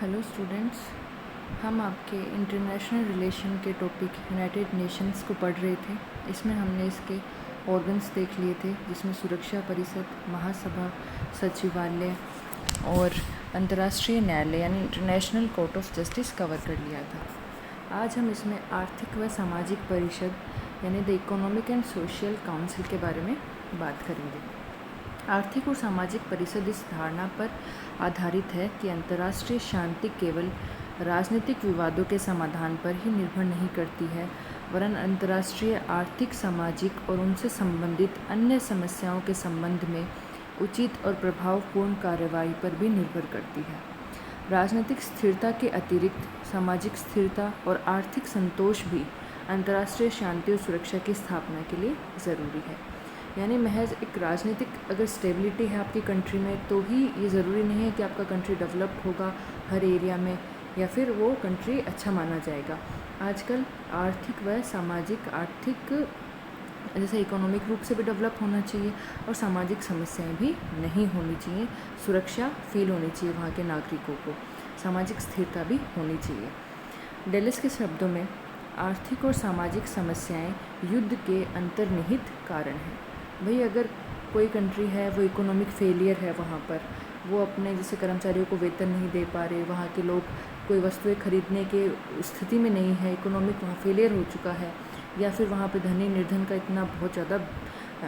Hello students, हम आपके international relation के टॉपिक यूनाइटेड नेशंस को पढ़ रहे थे। इसमें हमने इसके ऑर्गन्स देख लिए थे, जिसमें सुरक्षा परिषद, महासभा, सचिवालय और अंतर्राष्ट्रीय न्यायालय यानी international court of justice cover कर लिया था। आज हम इसमें आर्थिक व सामाजिक परिषद यानी the economic and social council के बारे में बात करेंगे। आर्थिक और सामाजिक परिषद इस धारणा पर आधारित है कि अंतर्राष्ट्रीय शांति केवल राजनीतिक विवादों के समाधान पर ही निर्भर नहीं करती है, वरन अंतर्राष्ट्रीय आर्थिक, सामाजिक और उनसे संबंधित अन्य समस्याओं के संबंध में उचित और प्रभावपूर्ण कार्रवाई पर भी निर्भर करती है। राजनीतिक स्थिरता के अतिरिक्त सामाजिक स्थिरता और आर्थिक संतोष भी अंतर्राष्ट्रीय शांति और सुरक्षा की स्थापना के लिए ज़रूरी है। यानी महज एक राजनीतिक अगर स्टेबिलिटी है आपकी कंट्री में, तो ही ये ज़रूरी नहीं है कि आपका कंट्री डेवलप्ड होगा हर एरिया में या फिर वो कंट्री अच्छा माना जाएगा। आजकल आर्थिक व सामाजिक जैसे इकोनॉमिक रूप से भी डेवलप होना चाहिए और सामाजिक समस्याएं भी नहीं होनी चाहिए। सुरक्षा फील होनी चाहिए वहाँ के नागरिकों को, सामाजिक स्थिरता भी होनी चाहिए। डेलिस के शब्दों में आर्थिक और सामाजिक समस्याएं युद्ध के अंतर्निहित कारण हैं। भाई अगर कोई कंट्री है वो इकोनॉमिक फेलियर है, वहाँ पर वो अपने जैसे कर्मचारियों को वेतन नहीं दे पा रहे, वहाँ के लोग कोई वस्तुएं खरीदने के स्थिति में नहीं है, इकोनॉमिक वहाँ फेलियर हो चुका है, या फिर वहाँ पे धनी निर्धन का इतना बहुत ज़्यादा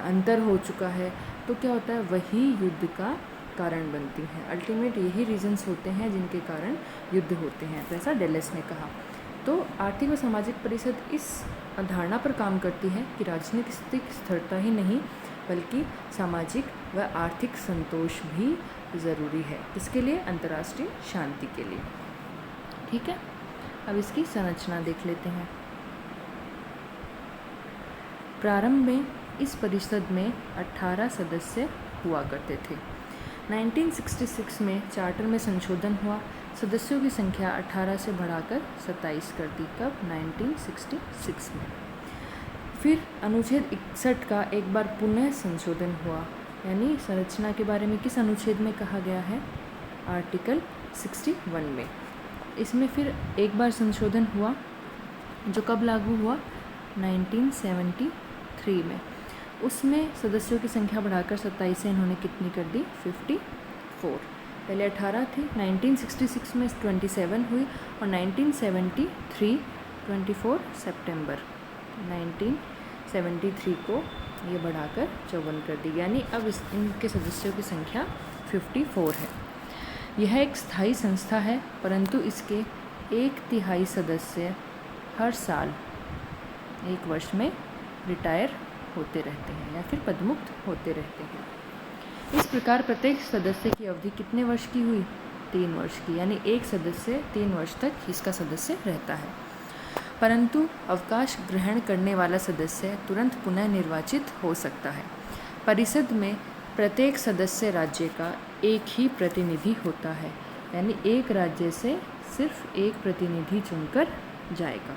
अंतर हो चुका है, तो क्या होता है, वही युद्ध का कारण बनती हैं। अल्टीमेट यही रीजंस होते हैं जिनके कारण युद्ध होते हैं, तो ऐसा डेलिस ने कहा। तो आर्थिक व सामाजिक परिषद इस धारणा पर काम करती है कि राजनीतिक स्थिरता ही नहीं बल्कि सामाजिक व आर्थिक संतोष भी ज़रूरी है। इसके लिए अंतर्राष्ट्रीय शांति के लिए। ठीक है, अब इसकी संरचना देख लेते हैं। प्रारंभ में इस परिषद में 18 सदस्य हुआ करते थे। 1966 में चार्टर में संशोधन हुआ, सदस्यों की संख्या 18 से बढ़ाकर 27 कर दी। कब? 1966 में। फिर अनुच्छेद 61 का एक बार पुनः संशोधन हुआ, यानी संरचना के बारे में किस अनुच्छेद में कहा गया है? आर्टिकल 61 में। इसमें फिर एक बार संशोधन हुआ, जो कब लागू हुआ? 1973 में। उसमें सदस्यों की संख्या बढ़ाकर 27 से इन्होंने कितनी कर दी? 54। पहले 18 थी, 1966 में 27 हुई और 1973 24 सितंबर 1973 को ये बढ़ाकर 54 कर दी, यानी अब इनके सदस्यों की संख्या 54 है। यह एक स्थायी संस्था है, परंतु इसके 1/3 सदस्य हर साल 1 वर्ष में रिटायर होते रहते हैं या फिर पदमुक्त होते रहते हैं। इस प्रकार प्रत्येक सदस्य की अवधि कितने वर्ष की हुई? 3 वर्ष की, यानी एक सदस्य 3 वर्ष तक इसका सदस्य रहता है। परंतु अवकाश ग्रहण करने वाला सदस्य तुरंत पुनः निर्वाचित हो सकता है। परिषद में प्रत्येक सदस्य राज्य का एक ही प्रतिनिधि होता है, यानी एक राज्य से सिर्फ एक प्रतिनिधि चुनकर जाएगा।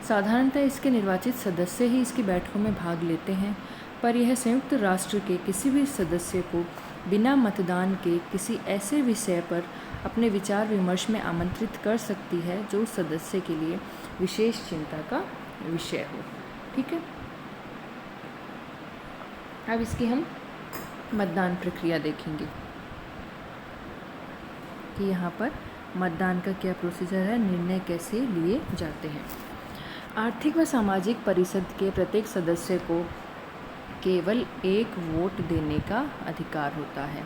साधारणतः इसके निर्वाचित सदस्य ही इसकी बैठकों में भाग लेते हैं, पर यह संयुक्त राष्ट्र के किसी भी सदस्य को बिना मतदान के किसी ऐसे विषय पर अपने विचार विमर्श में आमंत्रित कर सकती है जो उस सदस्य के लिए विशेष चिंता का विषय हो। ठीक है, अब इसकी हम मतदान प्रक्रिया देखेंगे कि यहाँ पर मतदान का क्या प्रोसीजर है, निर्णय कैसे लिए जाते हैं। आर्थिक व सामाजिक परिषद के प्रत्येक सदस्य को केवल एक वोट देने का अधिकार होता है।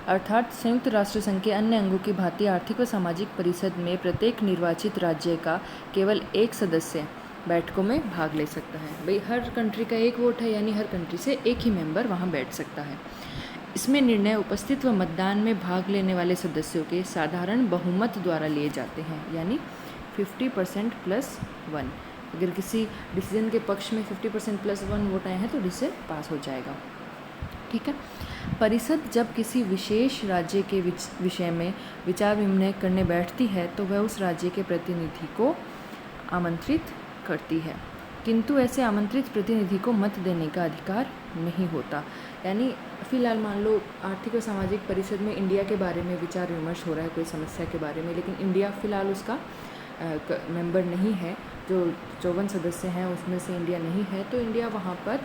अर्थात संयुक्त राष्ट्र संघ के अन्य अंगों की भांति आर्थिक व सामाजिक परिषद में प्रत्येक निर्वाचित राज्य का केवल एक सदस्य बैठकों में भाग ले सकता है। भाई हर कंट्री का एक वोट है, यानी हर कंट्री से एक ही मेंबर वहाँ बैठ सकता है। इसमें निर्णय उपस्थित व मतदान में भाग लेने वाले सदस्यों के साधारण बहुमत द्वारा लिए जाते हैं, यानी 50% + 1। अगर किसी डिसीजन के पक्ष में 50% + 1 वोट आए हैं तो डिसीजन पास हो जाएगा। ठीक है, परिषद जब किसी विशेष राज्य के विषय में विचार विमर्श करने बैठती है तो वह उस राज्य के प्रतिनिधि को आमंत्रित करती है, किंतु ऐसे आमंत्रित प्रतिनिधि को मत देने का अधिकार नहीं होता। यानी फ़िलहाल मान लो आर्थिक और सामाजिक परिषद में इंडिया के बारे में विचार विमर्श हो रहा है कोई समस्या के बारे में, लेकिन इंडिया फ़िलहाल उसका मेंबर नहीं है। जो 54 सदस्य हैं उसमें से इंडिया नहीं है, तो इंडिया वहाँ पर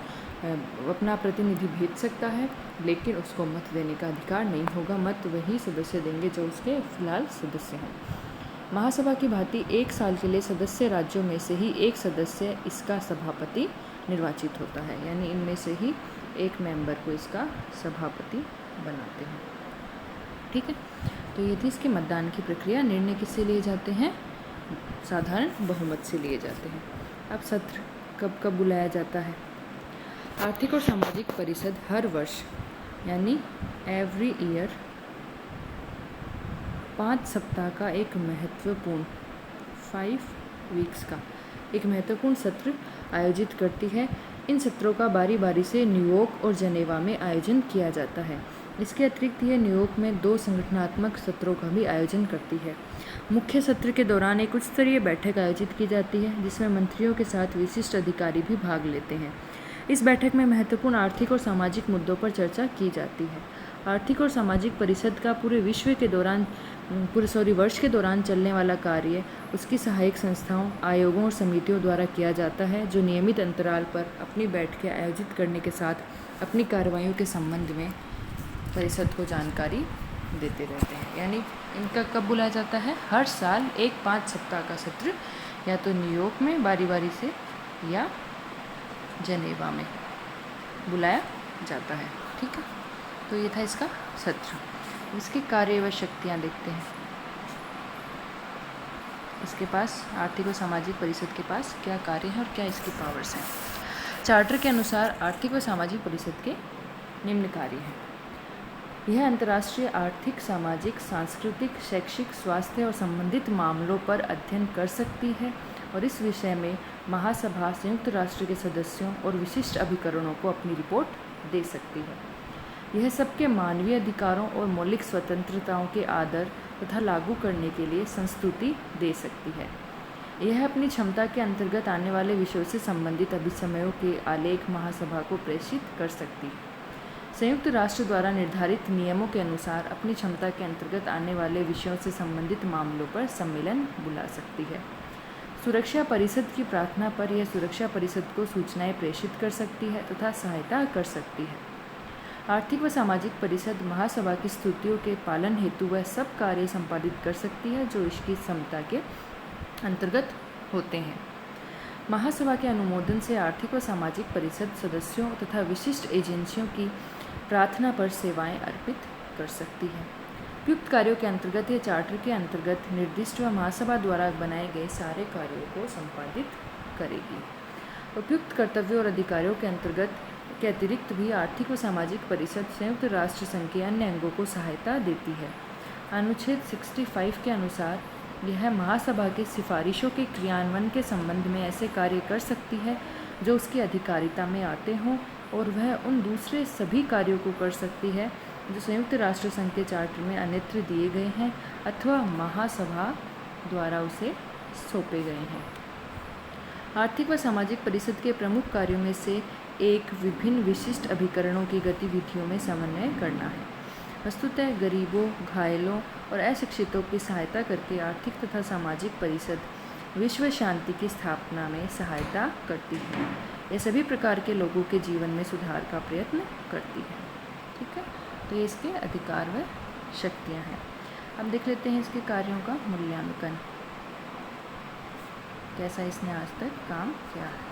अपना प्रतिनिधि भेज सकता है, लेकिन उसको मत देने का अधिकार नहीं होगा। मत वही सदस्य देंगे जो उसके फ़िलहाल सदस्य हैं। महासभा की भांति 1 साल के लिए सदस्य राज्यों में से ही एक सदस्य इसका सभापति निर्वाचित होता है, यानी इनमें से ही एक मेंबर को इसका सभापति बनाते हैं। ठीक है, तो ये थी इसके मतदान की प्रक्रिया। निर्णय किससे लिए जाते हैं? साधारण बहुमत से लिए जाते हैं। अब सत्र कब कब बुलाया जाता है? आर्थिक और सामाजिक परिषद हर वर्ष यानी एवरी ईयर 5 सप्ताह का एक महत्वपूर्ण 5 वीक्स का एक महत्वपूर्ण सत्र आयोजित करती है। इन सत्रों का बारी बारी से न्यूयॉर्क और जनेवा में आयोजन किया जाता है। इसके अतिरिक्त यह न्यूयॉर्क में 2 संगठनात्मक सत्रों का भी आयोजन करती है। मुख्य सत्र के दौरान एक उच्च स्तरीय बैठक आयोजित की जाती है, जिसमें मंत्रियों के साथ विशिष्ट अधिकारी भी भाग लेते हैं। इस बैठक में महत्वपूर्ण आर्थिक और सामाजिक मुद्दों पर चर्चा की जाती है। आर्थिक और सामाजिक परिषद का पूरे वर्ष के दौरान चलने वाला कार्य उसकी सहायक संस्थाओं, आयोगों और समितियों द्वारा किया जाता है, जो नियमित अंतराल पर अपनी बैठकें आयोजित करने के साथ अपनी कार्रवाइयों के संबंध में परिषद को जानकारी देते रहते हैं। यानी इनका कब बुलाया जाता है? हर साल एक 5 सप्ताह का सत्र, या तो न्यूयॉर्क में बारी बारी से या जनेवा में बुलाया जाता है। ठीक है, तो ये था इसका सत्र। इसके कार्य व शक्तियाँ देखते हैं। इसके पास आर्थिक और सामाजिक परिषद के पास क्या कार्य हैं और क्या इसकी पावर्स हैं। चार्टर के अनुसार आर्थिक और सामाजिक परिषद के निम्न कार्य हैं। यह अंतर्राष्ट्रीय आर्थिक, सामाजिक, सांस्कृतिक, शैक्षिक, स्वास्थ्य और संबंधित मामलों पर अध्ययन कर सकती है और इस विषय में महासभा संयुक्त राष्ट्र के सदस्यों और विशिष्ट अभिकरणों को अपनी रिपोर्ट दे सकती है। यह सबके मानवीय अधिकारों और मौलिक स्वतंत्रताओं के आदर तथा लागू करने के लिए संस्तुति दे सकती है। यह अपनी क्षमता के अंतर्गत आने वाले विषयों से संबंधित अभिसमयों के आलेख महासभा को प्रेषित कर सकती है। संयुक्त राष्ट्र द्वारा निर्धारित नियमों के अनुसार अपनी क्षमता के अंतर्गत आने वाले विषयों से संबंधित मामलों पर सम्मेलन बुला सकती है। सुरक्षा परिषद की प्रार्थना पर यह सुरक्षा परिषद को सूचनाएं प्रेषित कर सकती है तथा सहायता कर सकती है। आर्थिक व सामाजिक परिषद महासभा की स्तुतियों के पालन हेतु वह सब कार्य संपादित कर सकती है जो इसकी क्षमता के अंतर्गत होते हैं। महासभा के अनुमोदन से आर्थिक व सामाजिक परिषद सदस्यों तथा विशिष्ट एजेंसियों की प्रार्थना पर सेवाएं अर्पित कर सकती है। उपयुक्त कार्यों के अंतर्गत यह चार्टर के अंतर्गत निर्दिष्ट व महासभा द्वारा बनाए गए सारे कार्यों को संपादित करेगी। उपयुक्त कर्तव्यों और अधिकारियों के अंतर्गत के अतिरिक्त भी आर्थिक व सामाजिक परिषद संयुक्त राष्ट्र संघ के अन्य अंगों को सहायता देती है। अनुच्छेद 65 के अनुसार यह महासभा की सिफारिशों के क्रियान्वयन के संबंध में ऐसे कार्य कर सकती है जो उसकी अधिकारिता में आते हों, और वह उन दूसरे सभी कार्यों को कर सकती है जो संयुक्त राष्ट्र संघ के चार्टर में अन्यत्र दिए गए हैं अथवा महासभा द्वारा उसे सौंपे गए हैं। आर्थिक व सामाजिक परिषद के प्रमुख कार्यों में से एक विभिन्न विशिष्ट अभिकरणों की गतिविधियों में समन्वय करना है। वस्तुतः गरीबों, घायलों और अशिक्षितों की सहायता करके आर्थिक तथा सामाजिक परिषद विश्व शांति की स्थापना में सहायता करती है। यह सभी प्रकार के लोगों के जीवन में सुधार का प्रयत्न करती है। ठीक है, तो ये इसके अधिकार व शक्तियाँ हैं। अब देख लेते हैं इसके कार्यों का मूल्यांकन, कैसा इसने आज तक काम किया है।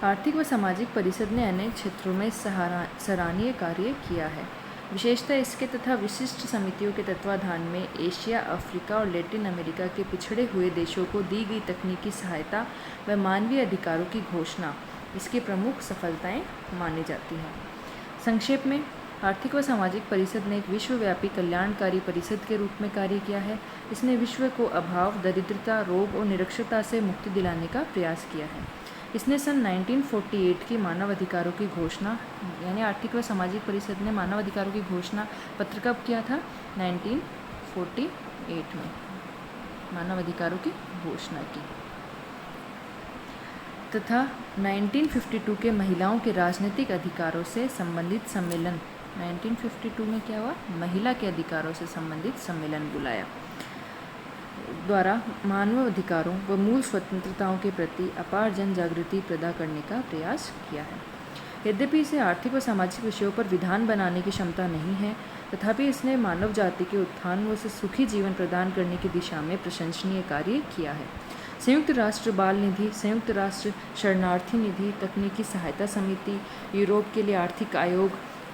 आर्थिक व सामाजिक परिषद ने अनेक क्षेत्रों में सराहनीय कार्य किया है। विशेषतः इसके तथा विशिष्ट समितियों के तत्वाधान में एशिया, अफ्रीका और लैटिन अमेरिका के पिछड़े हुए देशों को दी गई तकनीकी सहायता व मानवीय अधिकारों की घोषणा इसकी प्रमुख सफलताएं मानी जाती हैं। संक्षेप में, आर्थिक व सामाजिक परिषद ने एक विश्वव्यापी कल्याणकारी परिषद के रूप में कार्य किया है। इसने विश्व को अभाव, दरिद्रता, रोग और निरक्षरता से मुक्ति दिलाने का प्रयास किया है। इसने सन 1948 की मानव अधिकारों की घोषणा, यानी आर्थिक व सामाजिक परिषद ने मानव अधिकारों की घोषणा पत्र कब किया था? 1948 में मानव अधिकारों की घोषणा की। तथा 1952 के महिलाओं के राजनीतिक अधिकारों से संबंधित सम्मेलन, 1952 में क्या हुआ, महिला के अधिकारों से संबंधित सम्मेलन बुलाया, द्वारा मानव अधिकारों व मूल स्वतंत्रताओं के प्रति अपार जन जागृति पैदा करने का प्रयास किया है। यद्यपि इसे आर्थिक व सामाजिक विषयों पर विधान बनाने की क्षमता नहीं है, तथापि इसने मानव जाति के उत्थान व उसे सुखी जीवन प्रदान करने की दिशा में प्रशंसनीय कार्य किया है। संयुक्त राष्ट्र बाल निधि, संयुक्त राष्ट्र शरणार्थी निधि, तकनीकी सहायता समिति, यूरोप के लिए आर्थिक आयोग,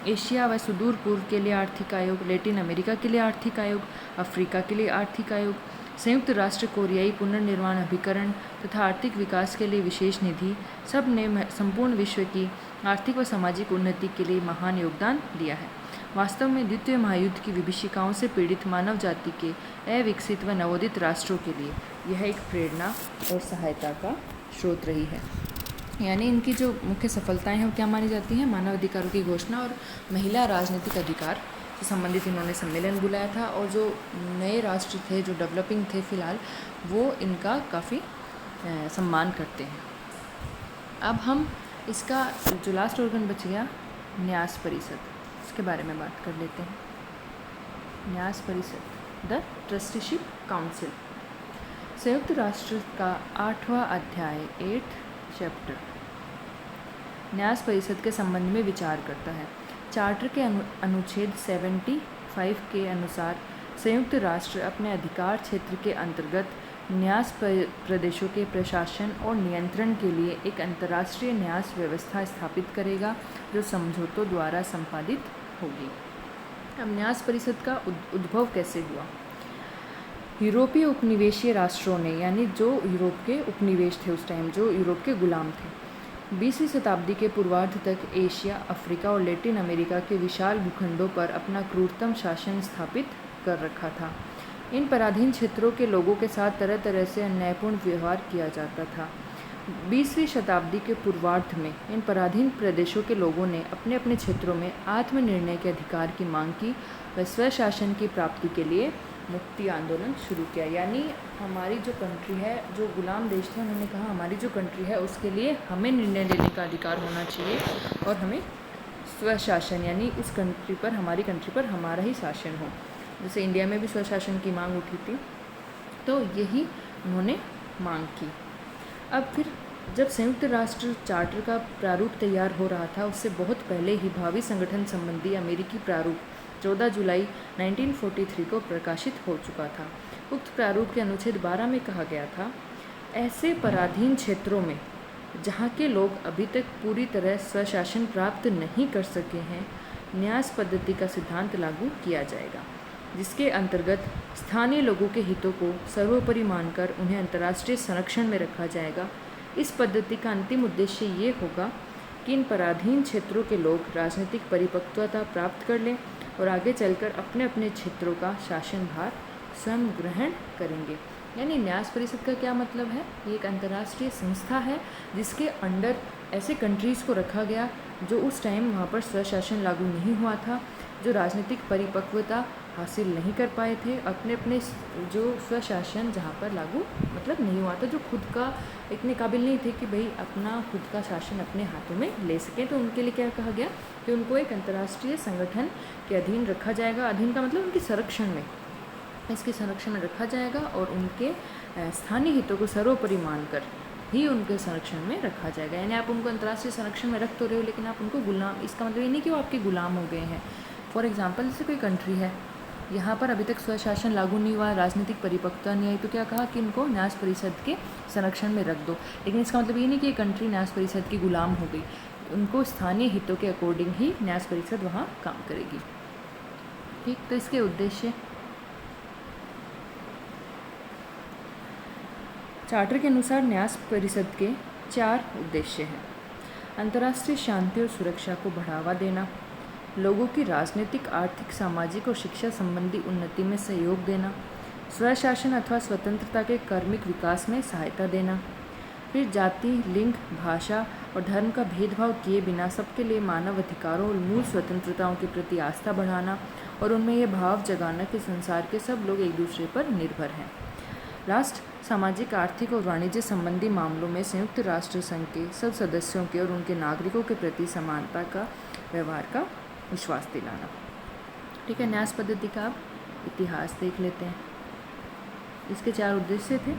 एशिया व सुदूर पूर्व के लिए आर्थिक आयोग, लैटिन अमेरिका के लिए आर्थिक आयोग, अफ्रीका के लिए आर्थिक आयोग, संयुक्त राष्ट्र कोरियाई पुनर्निर्माण अभिकरण तथा आर्थिक विकास के लिए विशेष निधि, सब ने संपूर्ण विश्व की आर्थिक व सामाजिक उन्नति के लिए महान योगदान दिया है। वास्तव में द्वितीय महायुद्ध की विभीषिकाओं से पीड़ित मानव जाति के अविकसित व नवोदित राष्ट्रों के लिए यह एक प्रेरणा और सहायता का स्रोत रही है। यानी इनकी जो मुख्य सफलताएं हैं वो क्या मानी जाती हैं, मानव अधिकारों की घोषणा और महिला राजनीतिक अधिकार से संबंधित इन्होंने सम्मेलन बुलाया था, और जो नए राष्ट्र थे जो डेवलपिंग थे फिलहाल, वो इनका काफ़ी सम्मान करते हैं। अब हम इसका जो लास्ट ऑर्गन बच गया, न्यास परिषद, उसके बारे में बात कर लेते हैं। न्यास परिषद, द ट्रस्टीशिप काउंसिल, संयुक्त राष्ट्र का 8वां अध्याय, 8th चैप्टर, न्यास परिषद के संबंध में विचार करता है। चार्टर के अनुच्छेद 75 के अनुसार संयुक्त राष्ट्र अपने अधिकार क्षेत्र के अंतर्गत न्यास प्रदेशों के प्रशासन और नियंत्रण के लिए एक अंतर्राष्ट्रीय न्यास व्यवस्था स्थापित करेगा जो समझौतों द्वारा संपादित होगी। अब न्यास परिषद का उद्भव कैसे हुआ? यूरोपीय उपनिवेशीय राष्ट्रों ने, यानी जो यूरोप के उपनिवेश थे उस टाइम, जो यूरोप के गुलाम थे, 20वीं शताब्दी के पूर्वार्ध तक एशिया, अफ्रीका और लैटिन अमेरिका के विशाल भूखंडों पर अपना क्रूरतम शासन स्थापित कर रखा था। इन पराधीन क्षेत्रों के लोगों के साथ तरह तरह से अन्यायपूर्ण व्यवहार किया जाता था। 20वीं शताब्दी के पूर्वार्ध में इन पराधीन प्रदेशों के लोगों ने अपने अपने क्षेत्रों में आत्मनिर्णय के अधिकार की मांग की व स्वशासन की प्राप्ति के लिए मुक्ति आंदोलन शुरू किया। यानी हमारी जो कंट्री है, जो गुलाम देश थे, उन्होंने कहा हमारी जो कंट्री है उसके लिए हमें निर्णय लेने का अधिकार होना चाहिए और हमें स्वशासन, यानी इस कंट्री पर, हमारी कंट्री पर हमारा ही शासन हो। जैसे इंडिया में भी स्वशासन की मांग उठी थी, तो यही उन्होंने मांग की। अब फिर जब संयुक्त राष्ट्र चार्टर का प्रारूप तैयार हो रहा था, उससे बहुत पहले ही भावी संगठन संबंधी अमेरिकी प्रारूप 14 जुलाई 1943 को प्रकाशित हो चुका था। उक्त प्रारूप के अनुच्छेद 12 में कहा गया था, ऐसे पराधीन क्षेत्रों में जहाँ के लोग अभी तक पूरी तरह स्वशासन प्राप्त नहीं कर सके हैं, न्यास पद्धति का सिद्धांत लागू किया जाएगा, जिसके अंतर्गत स्थानीय लोगों के हितों को सर्वोपरि मानकर उन्हें अंतर्राष्ट्रीय संरक्षण में रखा जाएगा। इस पद्धति का अंतिम उद्देश्य ये होगा कि इन पराधीन क्षेत्रों के लोग राजनीतिक परिपक्वता प्राप्त कर लें और आगे चलकर अपने अपने क्षेत्रों का शासन भार स्वयं ग्रहण करेंगे। यानी न्यास परिषद का क्या मतलब है? ये एक अंतर्राष्ट्रीय संस्था है जिसके अंडर ऐसे कंट्रीज़ को रखा गया जो उस टाइम वहाँ पर स्वशासन लागू नहीं हुआ था, जो राजनीतिक परिपक्वता हासिल नहीं कर पाए थे, अपने अपने जो स्वशासन जहाँ पर लागू मतलब नहीं हुआ था, जो खुद का इतने काबिल नहीं थे कि भाई अपना खुद का शासन अपने हाथों में ले सकें, तो उनके लिए क्या कहा गया कि उनको एक अंतर्राष्ट्रीय संगठन के अधीन रखा जाएगा। अधीन का मतलब उनके संरक्षण में, इसके संरक्षण में रखा जाएगा और उनके स्थानीय हितों को सर्वोपरि मानकर ही उनके संरक्षण में रखा जाएगा। यानी आप उनको अंतर्राष्ट्रीय संरक्षण में रख तो रहे हो, लेकिन आप उनको गुलाम, इसका मतलब ये नहीं कि वो आपके गुलाम हो गए हैं। फॉर एग्जाम्पल, जैसे कोई कंट्री है, यहाँ पर अभी तक स्वशासन लागू नहीं हुआ, राजनीतिक परिपक्वता नहीं आई, तो क्या कहा कि इनको न्यास परिषद के संरक्षण में रख दो। लेकिन इसका मतलब ये नहीं कि ये कंट्री न्यास परिषद की गुलाम हो गई, उनको स्थानीय हितों के अकॉर्डिंग ही न्यास परिषद वहाँ काम करेगी। ठीक, तो इसके उद्देश्य, चार्टर के अनुसार न्यास परिषद के 4 उद्देश्य हैं। अंतर्राष्ट्रीय शांति और सुरक्षा को बढ़ावा देना, लोगों की राजनीतिक, आर्थिक, सामाजिक और शिक्षा संबंधी उन्नति में सहयोग देना, स्वशासन अथवा स्वतंत्रता के कर्मिक विकास में सहायता देना, फिर जाति, लिंग, भाषा और धर्म का भेदभाव किए बिना सबके लिए मानव अधिकारों और मूल स्वतंत्रताओं के प्रति आस्था बढ़ाना और उनमें यह भाव जगाना कि संसार के सब लोग एक दूसरे पर निर्भर हैं। राष्ट्र सामाजिक, आर्थिक और वाणिज्य संबंधी मामलों में संयुक्त राष्ट्र संघ के सब सदस्यों के और उनके नागरिकों के प्रति समानता का व्यवहार का विश्वास दिलाना। ठीक है, न्यास पद्धति का आप इतिहास देख लेते हैं। इसके 4 उद्देश्य थे।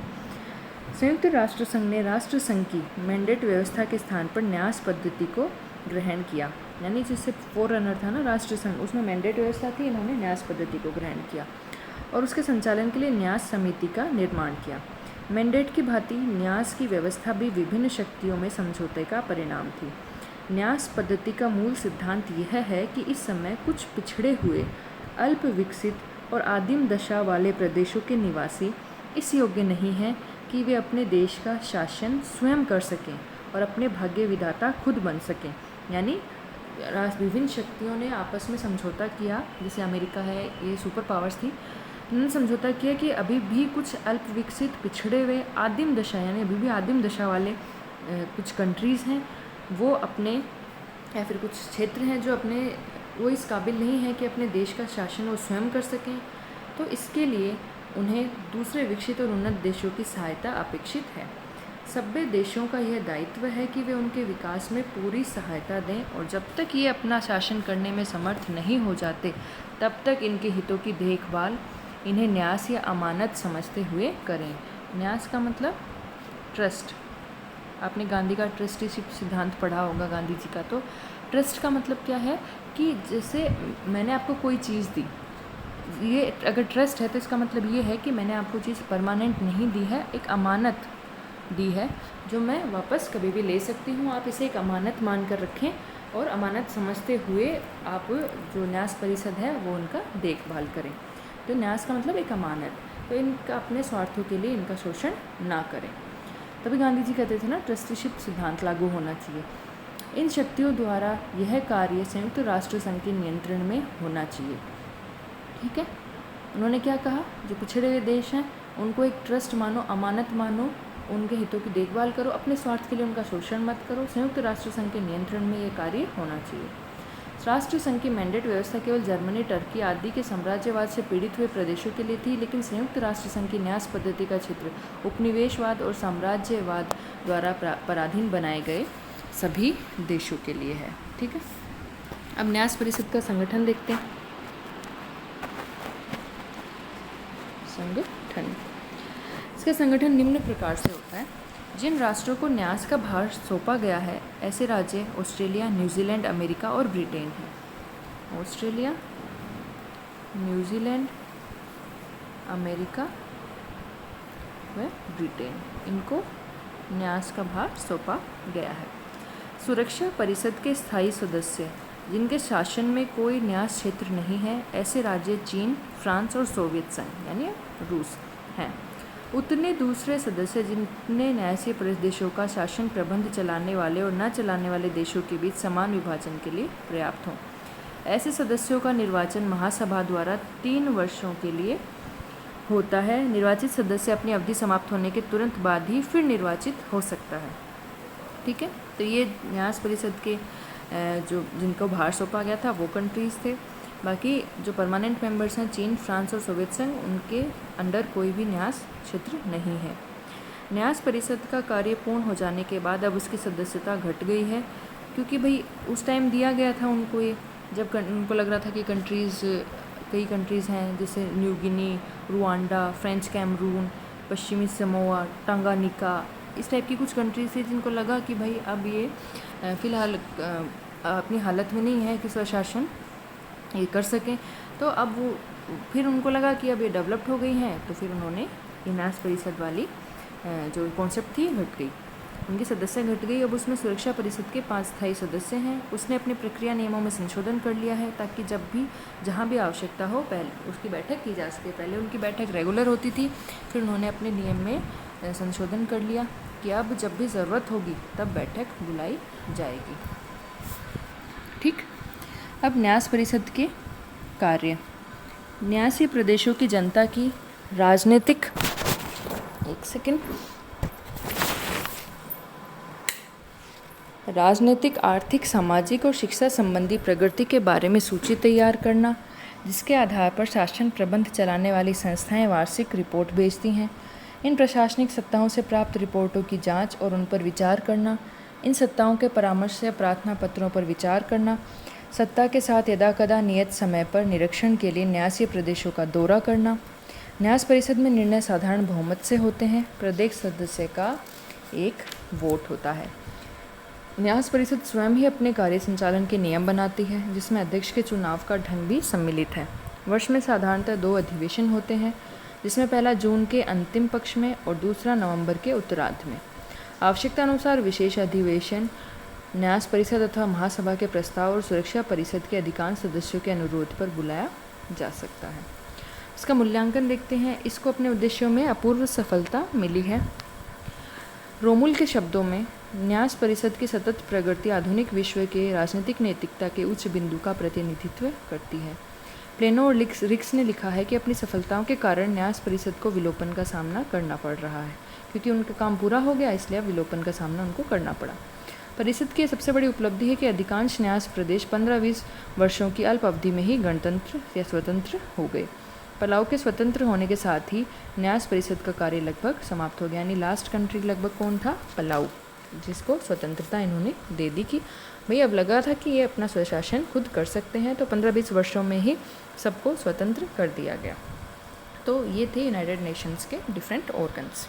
संयुक्त राष्ट्र संघ ने राष्ट्र संघ की मैंडेट व्यवस्था के स्थान पर न्यास पद्धति को ग्रहण किया, यानी जिससे फोररनर था ना राष्ट्र संघ, उसमें मैंडेट व्यवस्था थी, इन्होंने न्यास पद्धति को ग्रहण किया और उसके संचालन के लिए न्यास समिति का निर्माण किया। मैंडेट की भांति न्यास की व्यवस्था भी विभिन्न शक्तियों में समझौते का परिणाम थी। न्यास पद्धति का मूल सिद्धांत यह है कि इस समय कुछ पिछड़े हुए, अल्प विकसित और आदिम दशा वाले प्रदेशों के निवासी इस योग्य नहीं हैं कि वे अपने देश का शासन स्वयं कर सकें और अपने भाग्य विधाता खुद बन सकें। यानी विभिन्न शक्तियों ने आपस में समझौता किया, जैसे अमेरिका है, ये सुपर पावर्स थी, उन्होंने समझौता किया कि अभी भी कुछ अल्प विकसित, पिछड़े हुए, आदिम दशा, यानी अभी भी आदिम दशा वाले कुछ कंट्रीज़ हैं, वो अपने, या फिर कुछ क्षेत्र हैं जो अपने, वो इस काबिल नहीं है कि अपने देश का शासन वो स्वयं कर सकें, तो इसके लिए उन्हें दूसरे विकसित और उन्नत देशों की सहायता अपेक्षित है। सभ्य देशों का यह दायित्व है कि वे उनके विकास में पूरी सहायता दें और जब तक ये अपना शासन करने में समर्थ नहीं हो जाते तब तक इनके हितों की देखभाल इन्हें न्यास या अमानत समझते हुए करें। न्यास का मतलब ट्रस्ट। आपने गांधी का ट्रस्टीशिप सिद्धांत पढ़ा होगा, गांधी जी का। तो ट्रस्ट का मतलब क्या है कि जैसे मैंने आपको कोई चीज़ दी, ये अगर ट्रस्ट है तो इसका मतलब ये है कि मैंने आपको चीज़ परमानेंट नहीं दी है, एक अमानत दी है जो मैं वापस कभी भी ले सकती हूँ। आप इसे एक अमानत मान कर रखें और अमानत समझते हुए आप जो न्यास परिषद है वो उनका देखभाल करें। तो न्यास का मतलब एक अमानत, तो इनका अपने स्वार्थों के लिए इनका शोषण ना करें। तभी गांधी जी कहते थे ना, ट्रस्टीशिप सिद्धांत लागू होना चाहिए। इन शक्तियों द्वारा यह कार्य संयुक्त राष्ट्र संघ के नियंत्रण में होना चाहिए। ठीक है, उन्होंने क्या कहा, जो पिछड़े हुए देश हैं उनको एक ट्रस्ट मानो, अमानत मानो, उनके हितों की देखभाल करो, अपने स्वार्थ के लिए उनका शोषण मत करो। संयुक्त राष्ट्र संघ के नियंत्रण में ये कार्य होना चाहिए। राष्ट्र संघ की मैंडेट व्यवस्था केवल जर्मनी, टर्की आदि के साम्राज्यवाद से पीड़ित हुए प्रदेशों के लिए थी, लेकिन संयुक्त राष्ट्र संघ की न्यास पद्धति का क्षेत्र उपनिवेशवाद और साम्राज्यवाद द्वारा पराधीन बनाए गए सभी देशों के लिए है। ठीक है, अब न्यास परिषद का संगठन देखते हैं। संगठन, इसका संगठन निम्न प्रकार से होता है। जिन राष्ट्रों को न्यास का भार सौंपा गया है ऐसे राज्य ऑस्ट्रेलिया, न्यूजीलैंड, अमेरिका और ब्रिटेन है। ऑस्ट्रेलिया, न्यूजीलैंड, अमेरिका व ब्रिटेन, इनको न्यास का भार सौंपा गया है। सुरक्षा परिषद के स्थायी सदस्य जिनके शासन में कोई न्यास क्षेत्र नहीं है ऐसे राज्य चीन, फ्रांस और सोवियत संघ यानी रूस हैं। उतने दूसरे सदस्य जिनने न्यासीय प्रदेशों का शासन प्रबंध चलाने वाले और न चलाने वाले देशों के बीच समान विभाजन के लिए पर्याप्त हों। ऐसे सदस्यों का निर्वाचन महासभा द्वारा 3 वर्षों के लिए होता है। निर्वाचित सदस्य अपनी अवधि समाप्त होने के तुरंत बाद ही फिर निर्वाचित हो सकता है। ठीक है, तो ये न्यास परिषद के जो जिनको भार सौंपा गया था वो कंट्रीज़ थे। बाकी जो परमानेंट मेंबर्स हैं चीन, फ्रांस और सोवियत संघ, उनके अंडर कोई भी न्यास क्षेत्र नहीं है। न्यास परिषद का कार्य पूर्ण हो जाने के बाद अब उसकी सदस्यता घट गई है, क्योंकि भाई उस टाइम दिया गया था उनको ये, जब उनको लग रहा था कि कई कंट्रीज़ हैं जैसे New Guinea, Rwanda, French Cameroon, पश्चिमी समोआ, टंगानिका, इस टाइप की कुछ कंट्रीज थी जिनको लगा कि भाई अब ये फ़िलहाल अपनी हालत में नहीं है कि स्वशासन ये कर सकें। तो अब वो फिर उनको लगा कि अब ये डेवलप्ड हो गई हैं, तो फिर उन्होंने ये न्यास परिषद वाली जो कॉन्सेप्ट थी घट गई, उनकी सदस्य घट गई। अब उसमें सुरक्षा परिषद के 5 स्थायी सदस्य हैं। उसने अपने प्रक्रिया नियमों में संशोधन कर लिया है ताकि जब भी जहाँ भी आवश्यकता हो पहले उसकी बैठक की जा सके। पहले उनकी बैठक रेगुलर होती थी, फिर उन्होंने अपने नियम में संशोधन कर लिया कि अब जब भी ज़रूरत होगी तब बैठक बुलाई जाएगी। ठीक, अब न्यास परिषद के कार्य। न्यासीय प्रदेशों की जनता की राजनीतिक राजनीतिक, आर्थिक, सामाजिक और शिक्षा संबंधी प्रगति के बारे में सूची तैयार करना, जिसके आधार पर शासन प्रबंध चलाने वाली संस्थाएं वार्षिक रिपोर्ट भेजती हैं। इन प्रशासनिक सत्ताओं से प्राप्त रिपोर्टों की जांच और उन पर विचार करना, इन सत्ताओं के परामर्श या प्रार्थना पत्रों पर विचार करना, सत्ता के साथ यदाकदा नियत समय पर निरीक्षण के लिए न्यासीय प्रदेशों का दौरा करना। न्यास परिषद में निर्णय साधारण बहुमत से होते हैं। प्रत्येक सदस्य का एक वोट होता है। न्यास परिषद स्वयं ही अपने कार्य संचालन के नियम बनाती है, जिसमें अध्यक्ष के चुनाव का ढंग भी सम्मिलित है। वर्ष में साधारणतः 2 अधिवेशन होते हैं, जिसमें पहला जून के अंतिम पक्ष में और दूसरा नवंबर के उत्तरार्ध में। आवश्यकता अनुसार विशेष अधिवेशन न्यास परिषद अथवा महासभा के प्रस्ताव और सुरक्षा परिषद के अधिकांश सदस्यों के अनुरोध पर बुलाया जा सकता है। इसका मूल्यांकन देखते हैं। इसको अपने उद्देश्यों में अपूर्व सफलता मिली है। रोमुल के शब्दों में न्यास परिषद की सतत प्रगति आधुनिक विश्व के राजनीतिक नैतिकता के उच्च बिंदु का प्रतिनिधित्व करती है। प्लेनो और रिक्स ने लिखा है कि अपनी सफलताओं के कारण न्यास परिषद को विलोपन का सामना करना पड़ रहा है, क्योंकि उनका काम पूरा हो गया, इसलिए अब विलोपन का सामना उनको करना पड़ा। परिषद की सबसे बड़ी उपलब्धि है कि अधिकांश न्यास प्रदेश 15-20 वर्षों की अल्प अवधि में ही गणतंत्र या स्वतंत्र हो गए। पलाऊ के स्वतंत्र होने के साथ ही न्यास परिषद का कार्य लगभग समाप्त हो गया। यानी लास्ट कंट्री लगभग कौन था? पलाऊ, जिसको स्वतंत्रता इन्होंने दे दी कि भाई अब लगा था कि ये अपना स्वशासन खुद कर सकते हैं, तो 15-20 वर्षों में ही सबको स्वतंत्र कर दिया गया। तो ये थे यूनाइटेड नेशंस के डिफरेंट ऑर्गन्स।